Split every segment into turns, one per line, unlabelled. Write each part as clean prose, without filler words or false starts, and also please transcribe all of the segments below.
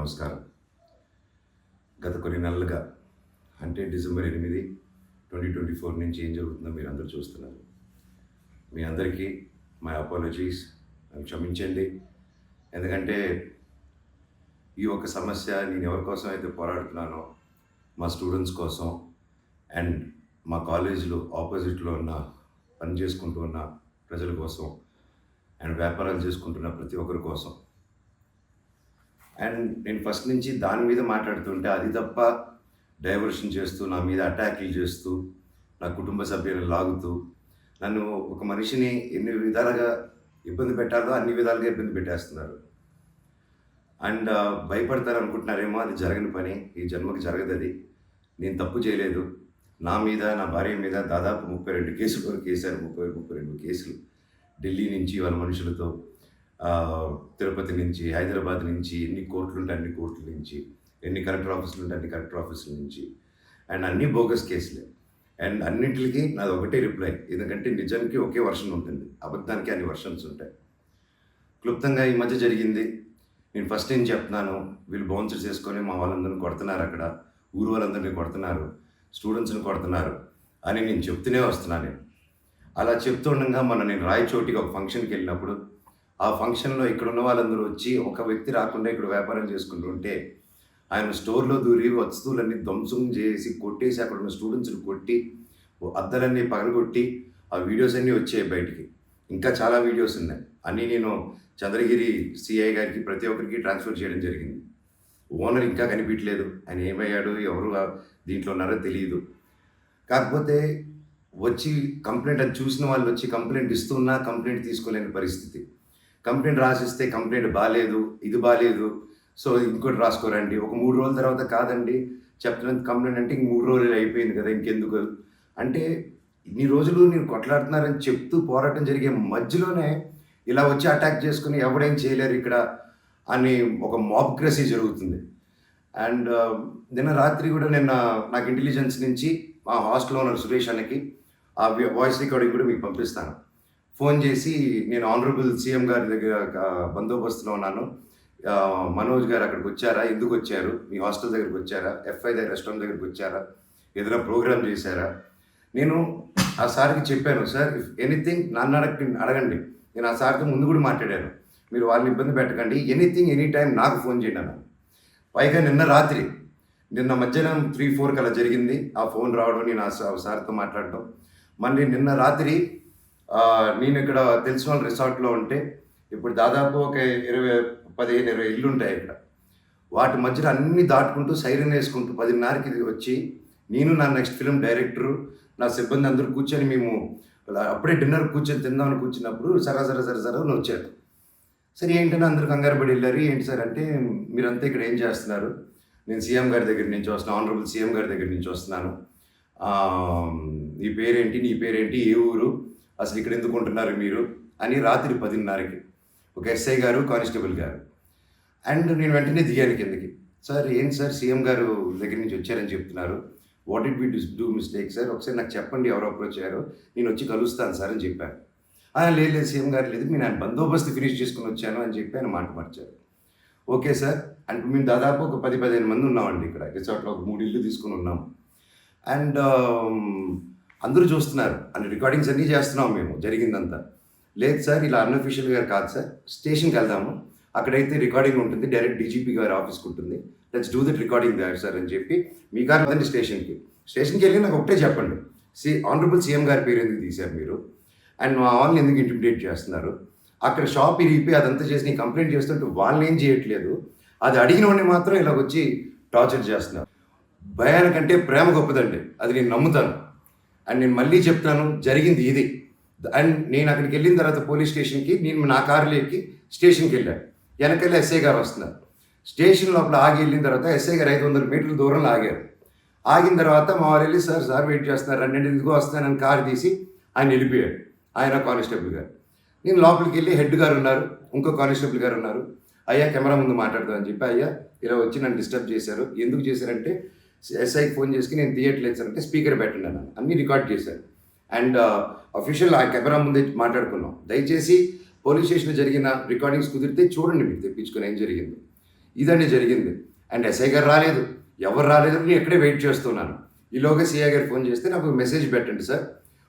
నమస్కారం. గత కొన్ని నెలలుగా అంటే డిసెంబర్ 8, 2024 నుంచి ఏం జరుగుతుందో మీరందరూ చూస్తున్నారు. మీ అందరికీ మై అపాలజీస్. నన్ను క్షమించండి. ఎందుకంటే ఈ ఒక్క సమస్య నేను ఎవరి కోసం అయితే పోరాడుతున్నానో మా స్టూడెంట్స్ కోసం అండ్ మా కాలేజీలో ఆపోజిట్లో ఉన్న పని చేసుకుంటూ ఉన్న ప్రజల కోసం అండ్ వ్యాపారాలు చేసుకుంటున్న ప్రతి ఒక్కరి కోసం. అండ్ నేను ఫస్ట్ నుంచి దాని మీద మాట్లాడుతుంటే అది తప్ప డైవర్షన్ చేస్తూ నా మీద అటాక్లు చేస్తూ నా కుటుంబ సభ్యులను లాగుతూ నన్ను ఒక మనిషిని ఎన్ని విధాలుగా ఇబ్బంది పెట్టాలో అన్ని విధాలుగా ఇబ్బంది పెట్టేస్తున్నారు. అండ్ భయపడతారు అనుకుంటున్నారేమో, అది జరగని పని, ఈ జన్మకి జరగదు. అది నేను తప్పు చేయలేదు. నా మీద నా భార్య మీద దాదాపు 32 కేసుల వరకు వేశారు. 32 కేసులు ఢిల్లీ నుంచి వాళ్ళ మనుషులతో, తిరుపతి నుంచి, హైదరాబాద్ నుంచి, ఎన్ని కోర్టులు ఉంటే అన్ని కోర్టుల నుంచి, ఎన్ని కలెక్టర్ ఆఫీసులు ఉంటే అన్ని కలెక్టర్ ఆఫీసుల నుంచి, అండ్ అన్ని బోగస్ కేసులే. అండ్ అన్నింటికి నాది ఒకటే రిప్లై, ఎందుకంటే నిజానికి ఒకే వర్షన్ ఉంటుంది, అబద్ధానికి అన్ని వర్షన్స్ ఉంటాయి. క్లుప్తంగా ఈ మధ్య జరిగింది. నేను ఫస్ట్ ఏం చెప్తున్నాను, వీళ్ళు బౌన్సర్స్ చేసుకొని మా వాళ్ళందరినీ కొడుతున్నారు, అక్కడ ఊరు వాళ్ళందరినీ కొడుతున్నారు, స్టూడెంట్స్ని కొడుతున్నారు అని నేను చెప్తూనే వస్తున్నాను. నేను అలా చెప్తుండగా నేను రాయచోటికి ఒక ఫంక్షన్కి వెళ్ళినప్పుడు ఆ ఫంక్షన్లో ఇక్కడ ఉన్న వాళ్ళందరూ వచ్చి ఒక వ్యక్తి రాకుండా ఇక్కడ వ్యాపారం చేసుకుంటుంటే ఆయన స్టోర్లో దూరి వస్తువులన్నీ ధ్వంసం చేసి కొట్టేసి అక్కడ ఉన్న స్టూడెంట్స్ని కొట్టి అద్దలన్నీ పగలగొట్టి ఆ వీడియోస్ అన్నీ వచ్చాయి బయటికి. ఇంకా చాలా వీడియోస్ ఉన్నాయి. అన్నీ నేను చంద్రగిరి సిఐ గారికి ప్రతి ఒక్కరికి ట్రాన్స్ఫర్ చేయడం జరిగింది. ఓనర్ ఇంకా కనిపించలేదు, ఆయన ఏమయ్యాడు, ఎవరు దీంట్లో ఉన్నారో తెలియదు. కాకపోతే వచ్చి కంప్లైంట్ అది చూసిన వాళ్ళు వచ్చి కంప్లైంట్ ఇస్తున్నా కంప్లైంట్ తీసుకోలేని పరిస్థితి. కంప్లైంట్ రాసిస్తే కంప్లైంట్ బాగాలేదు, ఇది బాగాలేదు, సో ఇంకోటి రాసుకోరండి. ఒక 3 రోజుల తర్వాత కాదండి చెప్తున్నంత కంప్లైంట్ అంటే ఇంక 3 రోజులు అయిపోయింది కదా, ఇంకెందుకు అంటే ఇన్ని రోజులు నేను కొట్లాడుతున్నారని చెప్తూ పోరాటం జరిగే మధ్యలోనే ఇలా వచ్చి అటాక్ చేసుకుని ఎవడేం చేయలేరు ఇక్కడ అని ఒక మాబ్క్రసీ జరుగుతుంది. అండ్ నిన్న రాత్రి కూడా నాకు ఇంటెలిజెన్స్ నుంచి మా హాస్టల్లో ఉన్న సురేష్ అన్నకి ఆ వాయిస్ రికార్డింగ్ కూడా మీకు పంపిస్తాను. ఫోన్ చేసి నేను ఆనరబుల్ సీఎం గారి దగ్గర బందోబస్తులో ఉన్నాను, మనోజ్ గారు అక్కడికి వచ్చారా, ఎందుకు వచ్చారు, మీ హాస్టల్ దగ్గరికి వచ్చారా, ఎఫ్ఐ దగ్గర రెస్టారెంట్ దగ్గరికి వచ్చారా, ఏదైనా ప్రోగ్రామ్ చేశారా. నేను ఆ సార్కి చెప్పాను, సార్ ఇఫ్ ఎనీథింగ్ నన్ను అడగండి. నేను ఆ సార్తో ముందు కూడా మాట్లాడాను, మీరు వాళ్ళని ఇబ్బంది పెట్టకండి, ఎనీథింగ్ ఎనీ టైం నాకు ఫోన్ చేయండి అన్నాను. పైగా నిన్న మధ్యాహ్నం 3-4 అలా జరిగింది ఆ ఫోన్ రావడం, నేను ఆ సార్తో మాట్లాడటం. మళ్ళీ నిన్న రాత్రి నేను ఇక్కడ తెలిసిన వాళ్ళ రిసార్ట్లో ఉంటే, ఇప్పుడు దాదాపు ఒక 15-20 ఇల్లు ఉంటాయి ఇక్కడ. వాటి మధ్యలో అన్నీ దాటుకుంటూ సైరన్ వేసుకుంటూ 10:30కి వచ్చి నేను నా నెక్స్ట్ ఫిల్మ్ డైరెక్టరు నా సిబ్బంది అందరూ కూర్చొని మేము అప్పుడే డిన్నర్ కూర్చొని తిందామని కూర్చున్నప్పుడు సరా అని వచ్చారు. సరే ఏంటని అందరూ కంగారు పడి వెళ్ళారు. ఏంటి సార్ అంటే, మీరంతా ఇక్కడ ఏం చేస్తున్నారు, నేను సీఎం గారి దగ్గర నుంచి వస్తున్నాను, ఆనరబుల్ సీఎం గారి దగ్గర నుంచి వస్తున్నాను, నీ పేరేంటి, ఏ ఊరు, అసలు ఇక్కడ ఎందుకు ఉంటున్నారు మీరు అని రాత్రి 10:30కి ఒక ఎస్ఐ గారు, కానిస్టేబుల్ గారు. అండ్ నేను వెంటనే దిగాను కిందకి. సార్ ఏంటి సార్ సీఎం గారు దగ్గర నుంచి వచ్చారని చెప్తున్నారు, what it be do mistake sir, ఒకసారి నాకు చెప్పండి ఎవరు అప్రోచ్ అయ్యారో, నేను వచ్చి కలుస్తాను సార్ అని చెప్పాను. లేదు సీఎం గారు లేదు, నేను ఆయన బందోబస్తు ఫినిష్ చేసుకుని వచ్చాను అని చెప్పి ఆయన మాట మార్చారు. ఓకే సార్ అంటే మేము దాదాపు ఒక 10-15 మంది ఉన్నామండి ఇక్కడ రిసార్ట్లో, ఒక 3 ఇల్లు తీసుకుని ఉన్నాము. అండ్ అందరూ చూస్తున్నారు, అన్ని రికార్డింగ్స్ అన్నీ చేస్తున్నాం మేము జరిగిందంతా. లేదు సార్ ఇలా అన్అఫీషియల్గా కాదు సార్, స్టేషన్కి వెళ్దాము, అక్కడైతే రికార్డింగ్ ఉంటుంది, డైరెక్ట్ డీజీపీ గారి ఆఫీస్కి ఉంటుంది, let's do that recording that sir అని చెప్పి మీ గారు అదండి స్టేషన్కి వెళ్ళి నాకు ఒకటే చెప్పండి, ఆనరబుల్ సీఎం గారి పేరు ఎందుకు తీశారు మీరు, అండ్ మా వాళ్ళని ఎందుకు ఇంటిమిడేట్ చేస్తున్నారు, అక్కడ షాప్ ఇరిగిపోయి అదంతా చేసి కంప్లైంట్ చేస్తుంటే వాళ్ళని ఏం చేయట్లేదు, అది అడిగిన వాడిని మాత్రం ఇలా వచ్చి టార్చర్ చేస్తున్నారు. భయానికంటే ప్రేమ గొప్పదండి, అది నేను నమ్ముతాను. అండ్ నేను మళ్ళీ చెప్తాను, జరిగింది ఇది. అండ్ నేను అక్కడికి వెళ్ళిన తర్వాత పోలీస్ స్టేషన్కి నేను నా కారులో ఎక్కి స్టేషన్కి వెళ్ళాను. వెనకెళ్ళి ఎస్ఐ గారు వస్తున్నారు. స్టేషన్ లోపల ఆగి వెళ్ళిన తర్వాత ఎస్ఐ గారు 500 మీటర్ల దూరంలో ఆగారు. ఆగిన తర్వాత మా వాళ్ళు వెళ్ళి సార్ వెయిట్ చేస్తున్నారు, 2 ఎందుకో వస్తానని కారు తీసి ఆయన వెళ్ళిపోయాడు, ఆయన కానిస్టేబుల్ గారు. నేను లోపలికి వెళ్ళి హెడ్ గారు ఉన్నారు, ఇంకో కానిస్టేబుల్ గారు ఉన్నారు. అయ్యా కెమెరా ముందు మాట్లాడదామని చెప్పి, అయ్యా ఇలా వచ్చి నన్ను డిస్టర్బ్ చేశారు, ఎందుకు చేశారంటే ఎస్ఐకి ఫోన్ చేసి నేను తీయట్లేదు సార్ అంటే స్పీకర్ పెట్టండి అన్నాను, అన్నీ రికార్డ్ చేశారు. అండ్ అఫీషియల్ ఆ కెమెరా ముందే మాట్లాడుకున్నాం. దయచేసి పోలీస్ స్టేషన్లో జరిగిన రికార్డింగ్స్ కుదిరితే చూడండి, మీకు తెప్పించుకొని ఏం జరిగింది. ఇదండి జరిగింది. అండ్ ఎస్ఐ గారు రాలేదు, ఎవరు రాలేదు, నేను ఇక్కడే వెయిట్ చేస్తున్నాను. ఈలోగా సిఐ గారు ఫోన్ చేస్తే నాకు మెసేజ్ పెట్టండి సార్,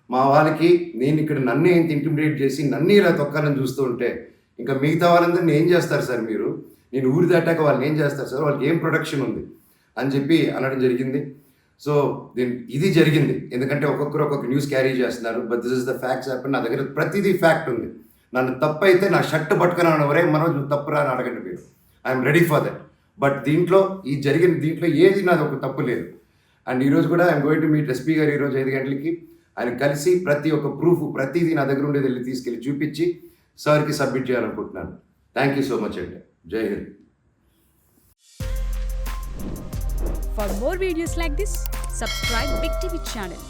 మా వాళ్ళకి నేను ఇక్కడ నన్నే ఇంత ఇంటిమిడేట్ చేసి నన్ను ఇలా తొక్కాలని చూస్తూ ఉంటే ఇంకా మిగతా వాళ్ళందరినీ ఏం చేస్తారు సార్ మీరు, నేను ఊరి దాటాక వాళ్ళని ఏం చేస్తారు సార్, వాళ్ళకి ఏం ప్రొటెక్షన్ ఉంది అని చెప్పి అనడం జరిగింది. సో ఇది జరిగింది, ఎందుకంటే ఒక్కొక్కరు ఒక్కొక్క న్యూస్ క్యారీ చేస్తున్నారు. But this is the facts happen. నా దగ్గర ప్రతిదీ ఫ్యాక్ట్ ఉంది. నన్ను తప్పు అయితే నా షర్ట్ పట్టుకున్నాను, ఎవరే మనోజ్ నువ్వు తప్పురా అని అడగండి మీరు, I'm ready for that. But దీంట్లో దీంట్లో ఏది నాది ఒక తప్పు లేదు. అండ్ ఈరోజు కూడా I'm going to meet SP గారు ఈరోజు 5 గంటలకి. ఆయన కలిసి ప్రతి ఒక్క ప్రూఫ్ ప్రతిదీ నా దగ్గర ఉండేది వెళ్ళి తీసుకెళ్ళి చూపించి సార్కి సబ్మిట్ చేయాలనుకుంటున్నాను. థ్యాంక్ యూ సో మచ్ అండి. జై Hind.
For more videos like this, subscribe Big TV channel.